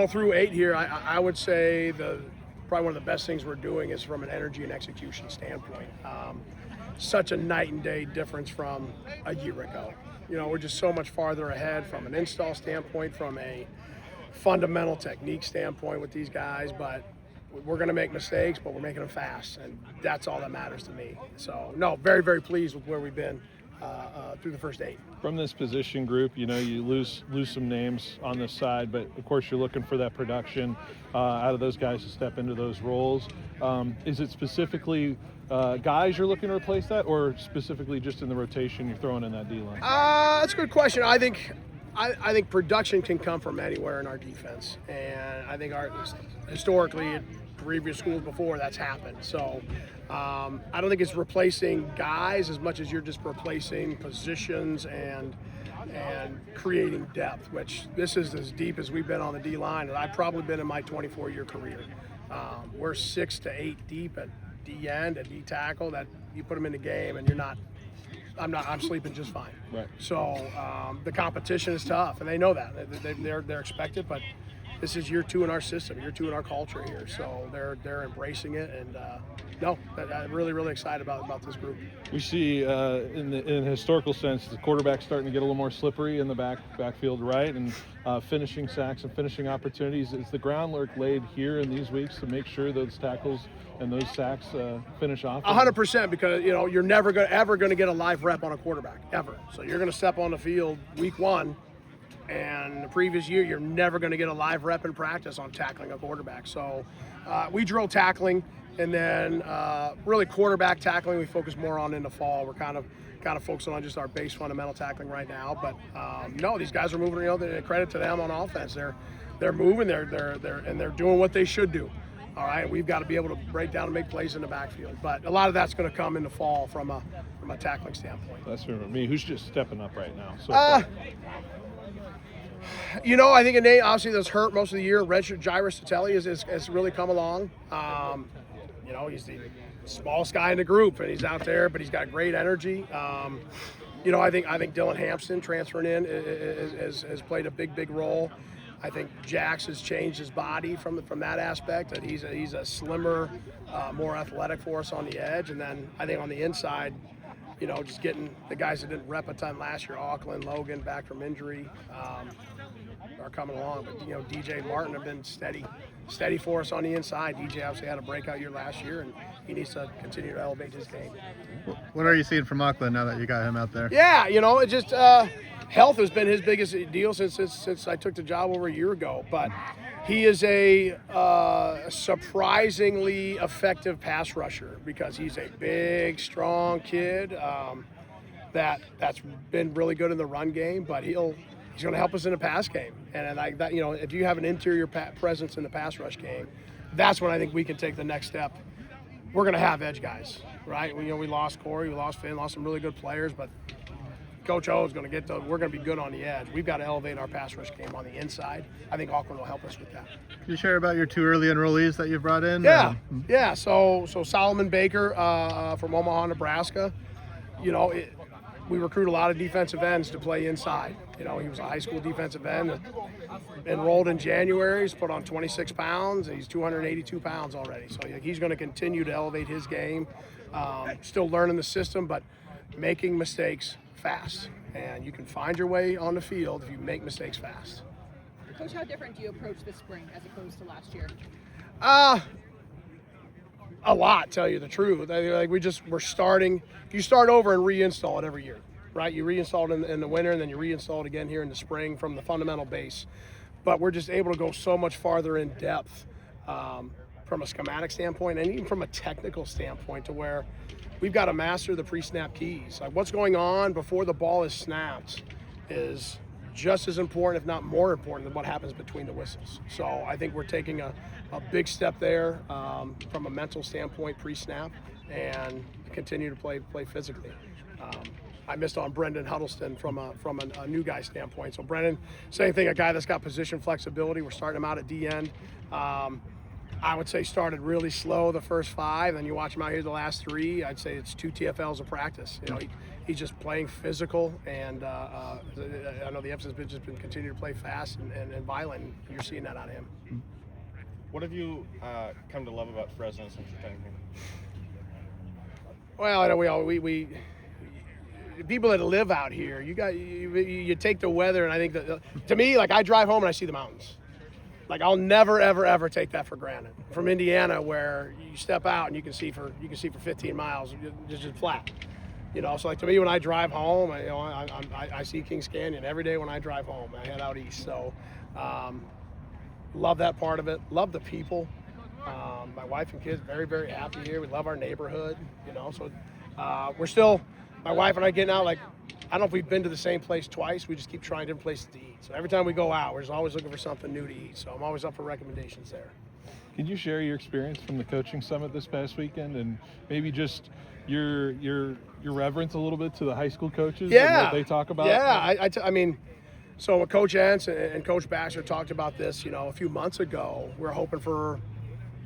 through 8 here, I would say probably one of the best things we're doing is from an energy and execution standpoint. Such a night and day difference from a year ago. We're just so much farther ahead from an install standpoint, from a fundamental technique standpoint with these guys, but we're going to make mistakes, but we're making them fast, and that's all that matters to me. So, no, very, very pleased with where we've been through the first 8. From this position group, you lose some names on this side, but of course you're looking for that production out of those guys to step into those roles. Is it specifically guys you're looking to replace that, or specifically just in the rotation you're throwing in that D-line? That's a good question. I think production can come from anywhere in our defense, and I think historically at previous schools before that's happened. So I don't think it's replacing guys as much as you're just replacing positions and creating depth, which this is as deep as we've been on the D-line and I've probably been in my 24-year career. We're 6 to 8 deep at D-end, at D-tackle, that you put them in the game and I'm sleeping just fine. Right. So the competition is tough, and they know that. They're expected, but this is year 2 in our system, year 2 in our culture here. So they're embracing it, and I'm really, really excited about this group. We see in a historical sense the quarterback starting to get a little more slippery in the backfield, right? And finishing sacks and finishing opportunities. Is the groundwork laid here in these weeks to make sure those tackles and those sacks finish off? 100%, because you're never ever going to get a live rep on a quarterback, ever. So you're going to step on the field week 1, and the previous year you're never going to get a live rep in practice on tackling a quarterback. So we drill tackling, and then really quarterback tackling we focus more on in the fall. We're kind of focusing on just our base fundamental tackling right now. But no, these guys are moving. Credit to them on offense. They're moving. They're doing what they should do. All right, we've got to be able to break down and make plays in the backfield. But a lot of that's going to come in the fall from a tackling standpoint. That's for me. Who's just stepping up right now? I think a name obviously that's hurt most of the year. Redshirt Jairus Satelli has really come along. He's the smallest guy in the group, and he's out there, but he's got great energy. I think Dylan Hampson transferring in has played a big role. I think Jax has changed his body from that aspect. That he's a slimmer, more athletic for us on the edge, and then I think on the inside, just getting the guys that didn't rep a ton last year, Auckland, Logan, back from injury, are coming along. But DJ and Martin have been steady for us on the inside. DJ obviously had a breakout year last year, and he needs to continue to elevate his game. What are you seeing from Auckland now that you got him out there? Yeah, it just health has been his biggest deal since I took the job over a year ago. But he is a surprisingly effective pass rusher because he's a big, strong kid that's been really good in the run game. But he's going to help us in the pass game. And if you have an interior presence in the pass rush game, that's when I think we can take the next step. We're going to have edge guys, right? We lost Corey, we lost Finn, lost some really good players, but Coach O is going to we're going to be good on the edge. We've got to elevate our pass rush game on the inside. I think Auckland will help us with that. Can you share about your 2 early enrollees that you've brought in? Yeah. So Solomon Baker from Omaha, Nebraska. We recruit a lot of defensive ends to play inside. He was a high school defensive end that enrolled in January. He's put on 26 pounds. And he's 282 pounds already. So he's going to continue to elevate his game. Still learning the system, but making mistakes fast. And you can find your way on the field if you make mistakes fast. Coach, how different do you approach this spring as opposed to last year? A lot, tell you the truth. We're starting. You start over and reinstall it every year, right? You reinstall it in the winter, and then you reinstall it again here in the spring from the fundamental base. But we're just able to go so much farther in depth from a schematic standpoint and even from a technical standpoint to where we've got to master the pre-snap keys. Like what's going on before the ball is snapped is just as important, if not more important, than what happens between the whistles. So I think we're taking a big step there from a mental standpoint pre-snap and continue to play physically. I missed on Brendan Huddleston from a new guy standpoint. So Brendan, same thing, a guy that's got position flexibility. We're starting him out at D-end. I would say started really slow the first 5, and you watch him out here the last 3. I'd say it's 2 TFLs of practice. You know, he's just playing physical, and I know the emphasis has just been continuing to play fast and violent. You're seeing that out of him. What have you come to love about Fresno since you've been here? Well, I know we people that live out here, you take the weather, and I think that to me, like, I drive home and I see the mountains. Like, I'll never ever take that for granted. From Indiana, where you step out and you can see for 15 miles, just flat. You know, so like to me, when I drive home, I see Kings Canyon every day when I drive home. I head out east, so love that part of it. Love the people. My wife and kids very happy here. We love our neighborhood. You know, so we're still, my wife and I getting out, like, I don't know if we've been to the same place twice. We just keep trying different places to eat. So every time we go out, we're just always looking for something new to eat. So I'm always up for recommendations there. Can you share your experience from the coaching summit this past weekend, and maybe just your reverence a little bit to the high school coaches and what they talk about? Yeah, I mean, so Coach Entz and Coach Baxter talked about this, you know, a few months ago. We're hoping for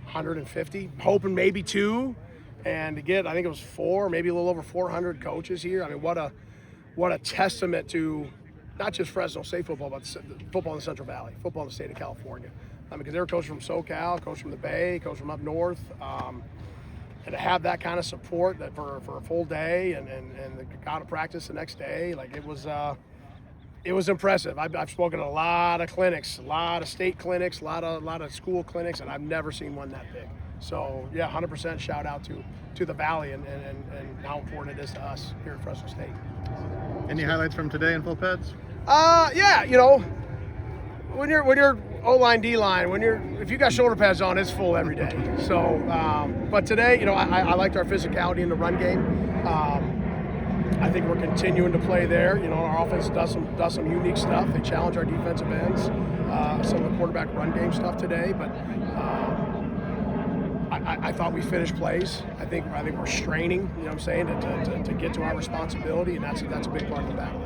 150, hoping maybe 2, and to get, I think it was 4, maybe a little over 400 coaches here. I mean, what a testament to not just Fresno State football, but football in the Central Valley, football in the state of California. I mean, because they were coached from SoCal, coached from the Bay, coached from up north, and to have that kind of support that for a full day and got to practice the next day, like, it was impressive. I've spoken at a lot of clinics, a lot of state clinics, a lot of school clinics, and I've never seen one that big. So yeah, 100% shout out to the Valley and how important it is to us here at Fresno State. Any highlights from today in full pads? Yeah, you know, when you're O-line, D-line, if you got shoulder pads on, it's full every day. So, but today, you know, I liked our physicality in the run game. I think we're continuing to play there. You know, our offense does some unique stuff. They challenge our defensive ends, some of the quarterback run game stuff today. But I thought we finished plays. I think we're straining. You know what I'm saying, to get to our responsibility, and that's a big part of the battle.